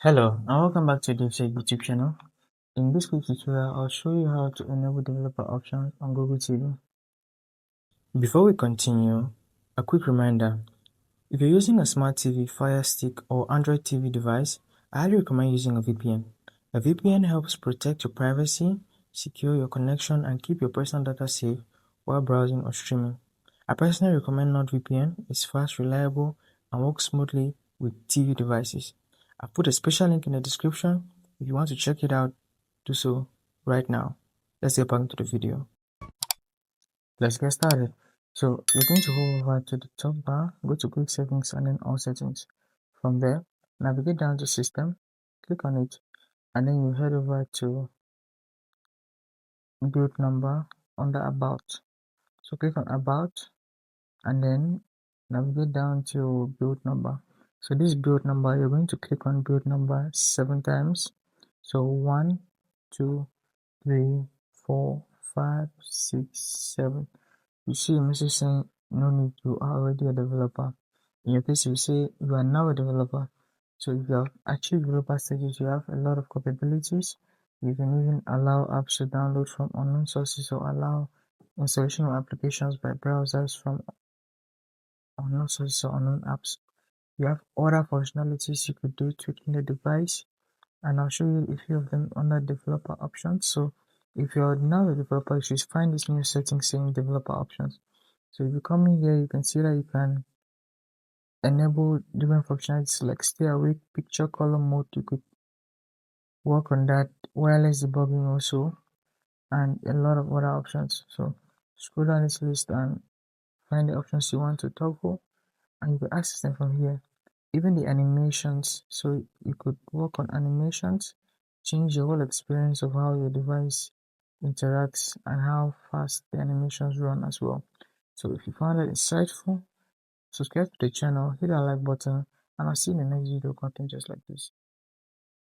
Hello and welcome back to DaveTech YouTube channel. In this quick tutorial, I'll show you how to enable developer options on Google TV. Before we continue, a quick reminder. If you're using a smart TV, Fire Stick or Android TV device, I highly recommend using a VPN. A VPN helps protect your privacy, secure your connection, and keep your personal data safe while browsing or streaming. I personally recommend NordVPN. It's fast, reliable, and works smoothly with TV devices. I've put a special link in the description. If you want to check it out, do so right now. Let's get back into the video. Let's get started. So you're going to hover over to the top bar, go to Quick Settings and then All Settings. From there, navigate down to System, click on it, and then you head over to Build Number under About. So click on About and then navigate down to Build Number. So this build number, you're going to click on build number 7 times. So 1, 2, 3, 4, 5, 6, 7. You see a message saying no need, you are already a developer. In your case, you say you are now a developer. So if you have achieved developer status, you have a lot of capabilities. You can even allow apps to download from unknown sources or allow installation of applications by browsers from unknown sources or unknown apps. You have other functionalities you could do tweaking the device, and I'll show you a few of them under developer options. So if you're now a developer, you should find this new setting saying developer options. So if you come in here, you can see that you can enable different functionalities like stay awake, picture color mode. You could work on that, wireless debugging also, and a lot of other options. So scroll down this list and find the options you want to toggle, and you can access them from here. Even the animations, so you could work on animations, change the whole experience of how your device interacts and how fast the animations run as well. So if you found it insightful, subscribe to the channel, hit that like button, and I'll see you in the next video content just like this.